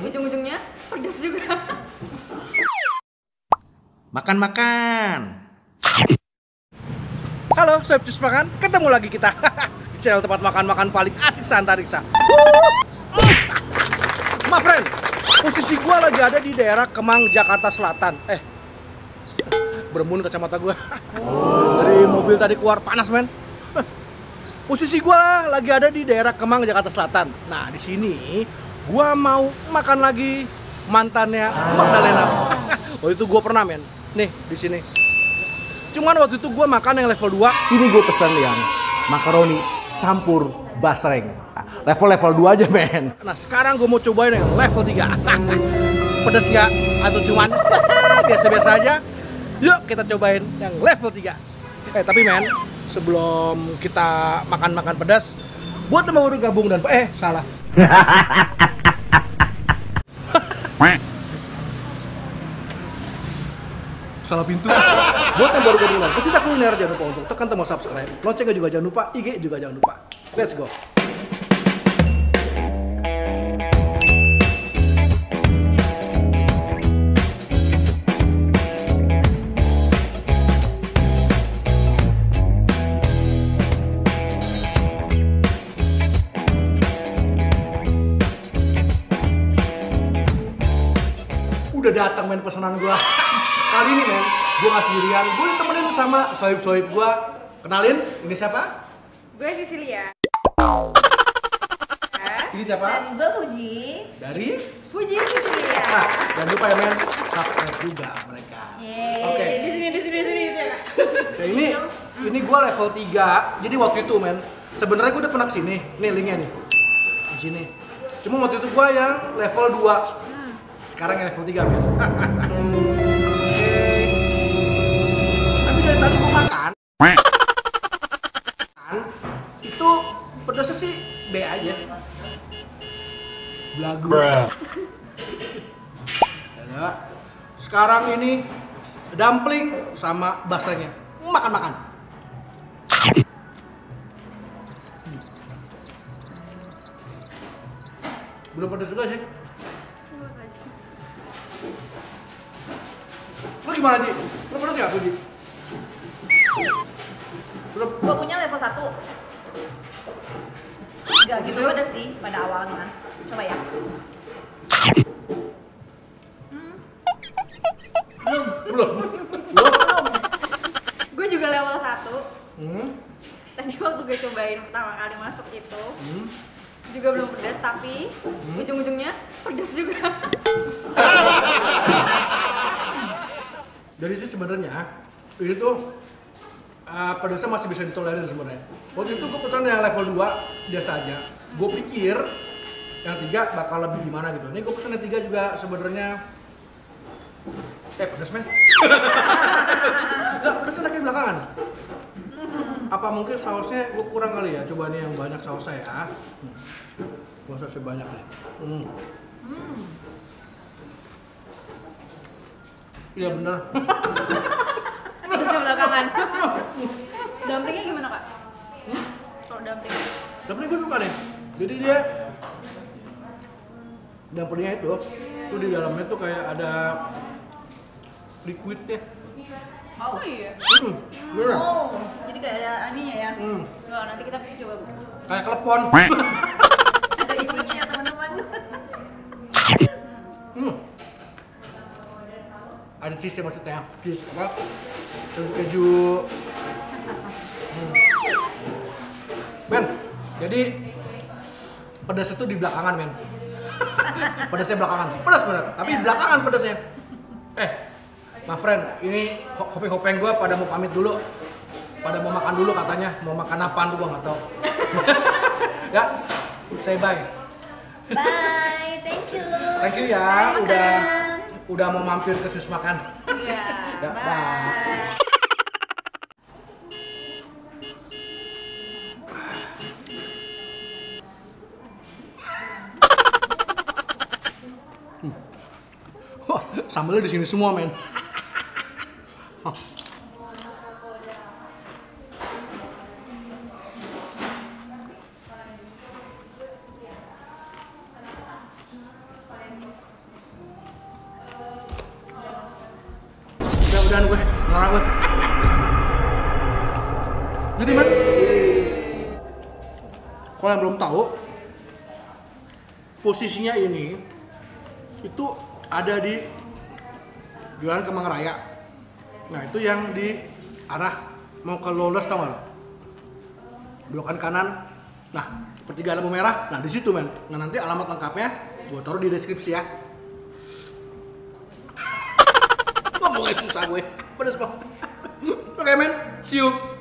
Ujung-ujungnya pedas juga. Makan-makan. Halo, Sob Cus Makan. Ketemu lagi kita di channel tempat makan-makan paling asik se-antariksa. My friend, posisi gua lagi ada di daerah Kemang, Jakarta Selatan. Berembun kacamata gua. Dari mobil tadi keluar panas, men. Posisi gua lagi ada di daerah Kemang, Jakarta Selatan. Nah, di sini gua mau makan lagi mantannya Magdalena. Waktu itu gua pernah, men. Nih, di sini. Cuman waktu itu gua makan yang level 2. Ini gua pesan yang makaroni campur basreng. Level 2 aja, men. Nah, sekarang gua mau cobain yang level 3. Pedas nggak? Atau cuman biasa-biasa aja? Yuk kita cobain yang level 3. Tapi men, sebelum kita makan-makan pedas, buat yang baru gabung dan salah. Salah pintu. Buat yang baru gabung dan pecinta kuliner, jangan lupa untuk tekan tombol subscribe. Loncengnya juga jangan lupa, IG juga jangan lupa. Let's go. Udah datang men pesanan gua. Kali ini men, gua nggak sendirian, gua ditemenin sama sohib-sohib gua. Kenalin, ini siapa? Gue Cecilia. Ini siapa? Dan gue Fuji. Dari? Fuji Cecilia. Nah, jangan lupa ya men, subscribe juga mereka. Oke. Di sini gitu ya kak. Ya, ini gua level 3. Jadi waktu itu men, sebenarnya gua udah pernah kesini. Nih linknya nih. Di sini. Cuma waktu itu gua yang level 2. Sekarang yang level 3 men. Oke. Tapi dari tadi gua makan itu pedasnya sih B aja. Belagu. Ya, sekarang ini dumpling sama basrengnya. Makan-makan. Belum pedas juga sih. Lu gimana, Ji? Lu pedas nggak, Ji? Belum. Gue punya level 1. Gak gitu pedas sih pada awalnya. Coba ya. Belum. Gue juga level 1. Tadi waktu gue cobain pertama kali masuk itu juga belum pedas, tapi ujung-ujungnya pedas juga. Jadi sih sebenarnya ini tuh pedasnya masih bisa ditolerir sebenarnya. Waktu itu gue pesan yang level 2 biasa aja. Gue pikir yang 3 bakal lebih gimana gitu. Ini gue pesan yang 3 juga sebenarnya pedas men. Enggak, pedasnya kayak belakangan. Apa mungkin sausnya gue kurang kali ya? Coba nih yang banyak sausnya ya. Sausnya banyak nih. Iya bener. Pedasnya belakangan. Dumplingnya gimana kak? Kalau dumpling? Dumpling gue suka nih. Jadi dia dumplingnya itu di dalamnya tuh kayak ada liquidnya. Oh iya. Bener. Oh, jadi kayak ada aninya ya. Loh, nanti kita bisa coba. Kayak klepon. Ada isinya ya teman-teman. Ada cheese maksudnya, cheese apa? Terus keju. Men, jadi pedas itu di belakangan men. Pedasnya belakangan, pedas bener. Tapi belakangan pedasnya. My friend, ini hopeng-hopeng gue pada mau pamit dulu. Pada mau makan dulu katanya, mau makan apaan tuh gue nggak tahu. Ya, say bye. Bye, thank you. Thank you ya, udah mau mampir ke Cus Makan. Iya. Ya, bye. Wah, sambelnya di sini semua men. dan gue, ngarang gue. Jadi men, kalau yang belum tahu, posisinya ini itu ada di Jalan Kemang Raya. Nah itu yang di arah mau ke Lolos, tau gak lo? Belokan kanan. Nah pertigaan lampu merah. Nah di situ men. Nah nanti alamat lengkapnya gue taruh di deskripsi ya. Ngomongnya susah gue. Pedes banget. Oke men, see you.